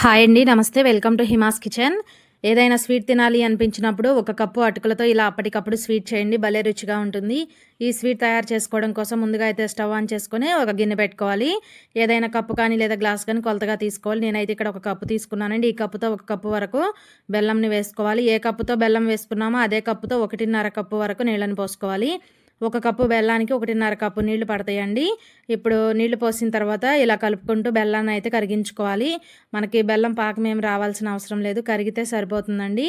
Hi అండి. నమస్తే. Welcome to Hima's kitchen. ఏదైనా స్వీట్ తినాలి అనిపించినప్పుడు ఒక కప్పు అటుకులతో ఇలా అప్పటికప్పుడు స్వీట్ చేయండి. భలే రుచిగా ఉంటుంది. ఈ స్వీట్ తయారు చేసుకోవడం కోసం ముందుగా అయితే స్టవ్ ఆన్ చేసుకొని ఒక గిన్నె పెట్టుకోవాలి. ఏదైనా కప్పు కానీ లేదా గ్లాస్ కానీ కొలతగా తీసుకోవాలి. నేనైతే ఇక్కడ ఒక కప్పు తీసుకున్నానండి. ఈ కప్పుతో ఒక కప్పు వరకు బెల్లంని వేసుకోవాలి. ఏ కప్పుతో బెల్లం వేసుకున్నామో అదే కప్పుతో 1.5 కప్పు వరకు నీళ్ళని పోసుకోవాలి. ఒక కప్పు బెల్లానికి 1.5 కప్పు నీళ్లు పడతాయండి. ఇప్పుడు నీళ్లు పోసిన తర్వాత ఇలా కలుపుకుంటూ బెల్లాన్ని అయితే కరిగించుకోవాలి. మనకి బెల్లం పాకం ఏమి రావాల్సిన అవసరం లేదు, కరిగితే సరిపోతుందండి.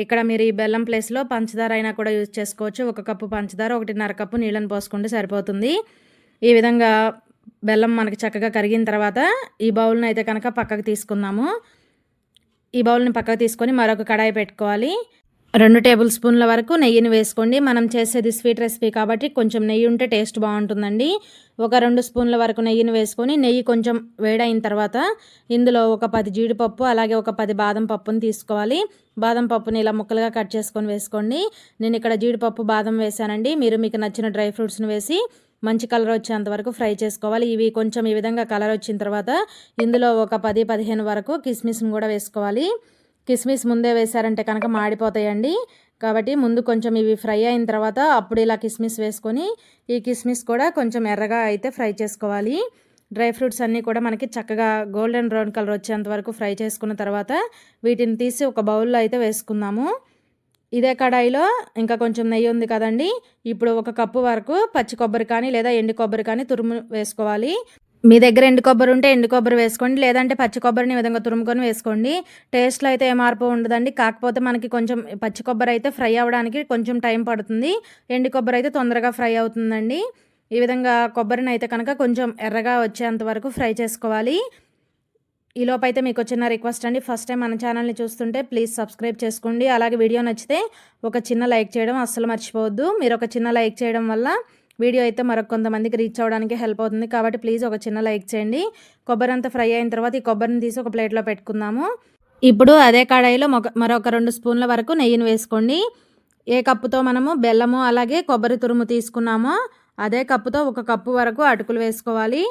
ఇక్కడ మీరు ఈ బెల్లం ప్లేస్లో పంచదార అయినా కూడా యూజ్ చేసుకోవచ్చు. ఒక కప్పు పంచదార 1.5 కప్పు నీళ్ళని పోసుకుంటే సరిపోతుంది. ఈ విధంగా బెల్లం మనకి చక్కగా కరిగిన తర్వాత ఈ బౌల్ని అయితే కనుక పక్కకు తీసుకుందాము. ఈ బౌల్ని పక్కకు తీసుకొని మరొక కడాయి పెట్టుకోవాలి. 2 టేబుల్ స్పూన్ల వరకు నెయ్యిని వేసుకోండి. మనం చేసేది స్వీట్ రెసిపీ కాబట్టి కొంచెం నెయ్యి ఉంటే టేస్ట్ బాగుంటుందండి. ఒక 2 స్పూన్ల వరకు నెయ్యిని వేసుకొని నెయ్యి కొంచెం వేడైన తర్వాత ఇందులో ఒక 10 జీడిపప్పు అలాగే ఒక 10 బాదం పప్పుని తీసుకోవాలి. బాదం పప్పుని ఇలా ముక్కలుగా కట్ చేసుకొని వేసుకోండి. నేను ఇక్కడ జీడిపప్పు బాదం వేసానండి. మీరు మీకు నచ్చిన డ్రై ఫ్రూట్స్ని వేసి మంచి కలర్ వచ్చేంత వరకు ఫ్రై చేసుకోవాలి. ఇవి కొంచెం ఈ విధంగా కలర్ వచ్చిన తర్వాత ఇందులో ఒక 10-15 వరకు కిస్మిస్ని కూడా వేసుకోవాలి. కిస్మిస్ ముందే వేసారంటే కనుక మాడిపోతాయండి. కాబట్టి ముందు కొంచెం ఇవి ఫ్రై అయిన తర్వాత అప్పుడు ఇలా కిస్మిస్ వేసుకొని ఈ కిస్మిస్ కూడా కొంచెం ఎర్రగా అయితే ఫ్రై చేసుకోవాలి. డ్రై ఫ్రూట్స్ అన్నీ కూడా మనకి చక్కగా గోల్డెన్ బ్రౌన్ కలర్ వచ్చేంత వరకు ఫ్రై చేసుకున్న తర్వాత వీటిని తీసి ఒక బౌల్లో అయితే వేసుకుందాము. ఇదే కడాయిలో ఇంకా కొంచెం నెయ్యి ఉంది కదండి. ఇప్పుడు ఒక కప్పు వరకు పచ్చి కొబ్బరి కానీ లేదా ఎండు కొబ్బరి కానీ తురుము వేసుకోవాలి. మీ దగ్గర ఎండు కొబ్బరి ఉంటే ఎండు కొబ్బరి వేసుకోండి, లేదంటే పచ్చి కొబ్బరిని ఈ విధంగా తురుముకొని వేసుకోండి. టేస్ట్లో అయితే ఏ మార్పు ఉండదండి. కాకపోతే మనకి కొంచెం పచ్చి కొబ్బరి అయితే ఫ్రై అవ్వడానికి కొంచెం టైం పడుతుంది, ఎండు కొబ్బరి అయితే తొందరగా ఫ్రై అవుతుందండి. ఈ విధంగా కొబ్బరిని అయితే కనుక కొంచెం ఎర్రగా వచ్చేంత వరకు ఫ్రై చేసుకోవాలి. ఈలోపు అయితే మీకు చిన్న రిక్వెస్ట్ అండి, ఫస్ట్ టైం మన ఛానల్ని చూస్తుంటే ప్లీజ్ సబ్స్క్రైబ్ చేసుకోండి. అలాగే వీడియో నచ్చితే ఒక చిన్న లైక్ చేయడం అస్సలు మర్చిపోవద్దు. మీరు ఒక చిన్న లైక్ చేయడం వల్ల వీడియో అయితే మరొక కొంతమందికి రీచ్ అవ్వడానికి హెల్ప్ అవుతుంది. కాబట్టి ప్లీజ్ ఒక చిన్న లైక్ చేయండి. కొబ్బరి అంతా ఫ్రై అయిన తర్వాత ఈ కొబ్బరిని తీసి ఒక ప్లేట్లో పెట్టుకుందాము. ఇప్పుడు అదే కడాయిలో మరొక 2 స్పూన్ల వరకు నెయ్యిని వేసుకోండి. ఏ కప్పుతో మనము బెల్లము అలాగే కొబ్బరి తురుము తీసుకున్నామో అదే కప్పుతో ఒక కప్పు వరకు అటుకులు వేసుకోవాలి.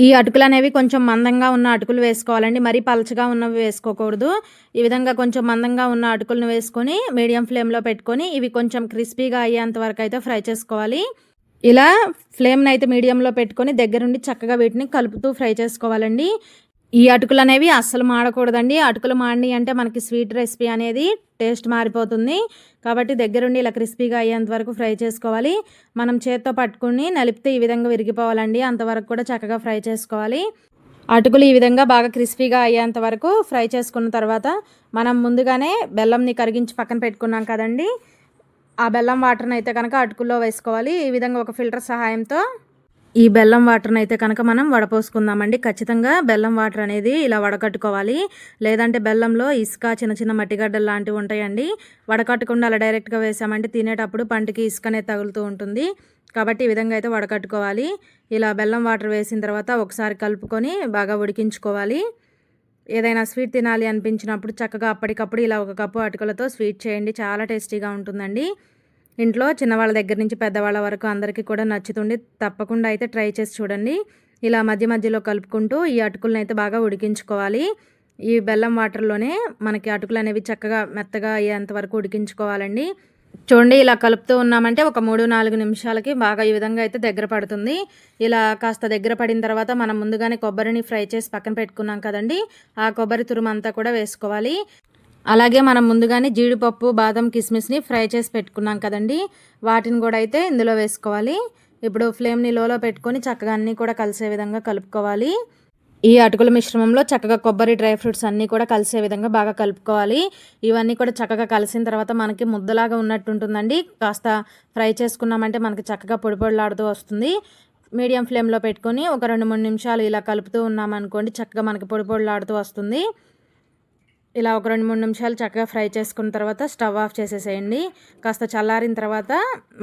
ఈ అటుకులు అనేవి కొంచెం మందంగా ఉన్న అటుకులు వేసుకోవాలండి, మరీ పలచగా ఉన్నవి వేసుకోకూడదు. ఈ విధంగా కొంచెం మందంగా ఉన్న అటుకులను వేసుకొని మీడియం ఫ్లేమ్లో పెట్టుకొని ఇవి కొంచెం క్రిస్పీగా అయ్యేంత వరకు అయితే ఫ్రై చేసుకోవాలి. ఇలా ఫ్లేమ్ని అయితే మీడియంలో పెట్టుకొని దగ్గరుండి చక్కగా వీటిని కలుపుతూ ఫ్రై చేసుకోవాలండి. ఈ అటుకులు అనేవి అస్సలు మాడకూడదండి. అటుకులు మాడిని అంటే మనకి స్వీట్ రెసిపీ అనేది టేస్ట్ మారిపోతుంది. కాబట్టి దగ్గరుండి ఇలా క్రిస్పీగా అయ్యేంత వరకు ఫ్రై చేసుకోవాలి. మనం చేత్తో పట్టుకుని నలిపితే ఈ విధంగా విరిగిపోవాలండి, అంతవరకు కూడా చక్కగా ఫ్రై చేసుకోవాలి. అటుకులు ఈ విధంగా బాగా క్రిస్పీగా అయ్యేంత వరకు ఫ్రై చేసుకున్న తర్వాత మనం ముందుగానే బెల్లంని కరిగించి పక్కన పెట్టుకున్నాం కదండి, ఆ బెల్లం వాటర్ని అయితే కనుక అటుకుల్లో వేసుకోవాలి. ఈ విధంగా ఒక ఫిల్టర్ సహాయంతో ఈ బెల్లం వాటర్ని అయితే కనుక మనం వడపోసుకుందామండి. ఖచ్చితంగా బెల్లం వాటర్ అనేది ఇలా వడకట్టుకోవాలి, లేదంటే బెల్లంలో ఇసుక చిన్న చిన్న మట్టిగడ్డలు లాంటివి ఉంటాయండి. వడకట్టకుండా అలా డైరెక్ట్గా వేసామంటే తినేటప్పుడు పంటికి ఇసుక అనేది తగులుతూ ఉంటుంది. కాబట్టి ఈ విధంగా అయితే వడకట్టుకోవాలి. ఇలా బెల్లం వాటర్ వేసిన తర్వాత ఒకసారి కలుపుకొని బాగా ఉడికించుకోవాలి. ఏదైనా స్వీట్ తినాలి అనిపించినప్పుడు చక్కగా అప్పటికప్పుడు ఇలా ఒక కప్పు అటుకులతో స్వీట్ చేయండి, చాలా టేస్టీగా ఉంటుందండి. ఇంట్లో చిన్నవాళ్ళ దగ్గర నుంచి పెద్దవాళ్ళ వరకు అందరికీ కూడా నచ్చుతుంది. తప్పకుండా అయితే ట్రై చేసి చూడండి. ఇలా మధ్య మధ్యలో కలుపుకుంటూ ఈ అటుకులను అయితే బాగా ఉడికించుకోవాలి. ఈ బెల్లం వాటర్లోనే మనకి అటుకులు అనేవి చక్కగా మెత్తగా అయ్యేంత వరకు ఉడికించుకోవాలండి. చూడండి, ఇలా కలుపుతూ ఉన్నామంటే ఒక 3-4 నిమిషాలకి బాగా ఈ విధంగా అయితే దగ్గర పడుతుంది. ఇలా కాస్త దగ్గర పడిన తర్వాత మనం ముందుగానే కొబ్బరిని ఫ్రై చేసి పక్కన పెట్టుకున్నాం కదండి, ఆ కొబ్బరి తురుము అంతా కూడా వేసుకోవాలి. అలాగే మనం ముందుగానే జీడిపప్పు బాదం కిస్మిస్ని ఫ్రై చేసి పెట్టుకున్నాం కదండి, వాటిని కూడా అయితే ఇందులో వేసుకోవాలి. ఇప్పుడు ఫ్లేమ్ని లోలో పెట్టుకొని చక్కగా అన్నీ కూడా కలిసే విధంగా కలుపుకోవాలి. ఈ అటుకుల మిశ్రమంలో చక్కగా కొబ్బరి డ్రై ఫ్రూట్స్ అన్నీ కూడా కలిసే విధంగా బాగా కలుపుకోవాలి. ఇవన్నీ కూడా చక్కగా కలిసిన తర్వాత మనకి ముద్దలాగా ఉన్నట్టు ఉంటుందండి. కాస్త ఫ్రై చేసుకున్నామంటే మనకి చక్కగా పొడి పొడిలాడుతూ వస్తుంది. మీడియం ఫ్లేమ్లో పెట్టుకొని ఒక 2-3 నిమిషాలు ఇలా కలుపుతూ ఉన్నామనుకోండి, చక్కగా మనకి పొడి పొడిలాడుతూ వస్తుంది. ఇలా ఒక 2-3 నిమిషాలు చక్కగా ఫ్రై చేసుకున్న తర్వాత స్టవ్ ఆఫ్ చేసేసేయండి. కాస్త చల్లారిన తర్వాత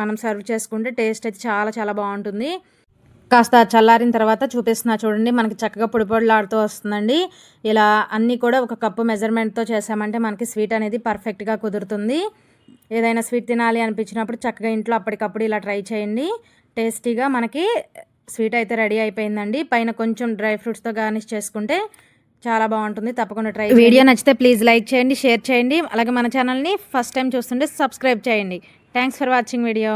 మనం సర్వ్ చేసుకుంటే టేస్ట్ అయితే చాలా చాలా బాగుంటుంది. కాస్త చల్లారిన తర్వాత చూపిస్తున్నా చూడండి, మనకి చక్కగా పొడి పొడిలాడుతూ వస్తుందండి. ఇలా అన్నీ కూడా ఒక కప్పు మెజర్మెంట్తో చేసామంటే మనకి స్వీట్ అనేది పర్ఫెక్ట్గా కుదురుతుంది. ఏదైనా స్వీట్ తినాలి అనిపించినప్పుడు చక్కగా ఇంట్లో అప్పటికప్పుడు ఇలా ట్రై చేయండి. టేస్టీగా మనకి స్వీట్ అయితే రెడీ అయిపోయిందండి. పైన కొంచెం డ్రై ఫ్రూట్స్తో గార్నిష్ చేసుకుంటే చాలా బాగుంటుంది. తప్పకుండా ట్రై చేయండి. వీడియో నచ్చితే ప్లీజ్ లైక్ చేయండి, షేర్ చేయండి. అలాగే మన ఛానల్ని ఫస్ట్ టైం చూస్తుంటే సబ్స్క్రైబ్ చేయండి. Thanks for watching video.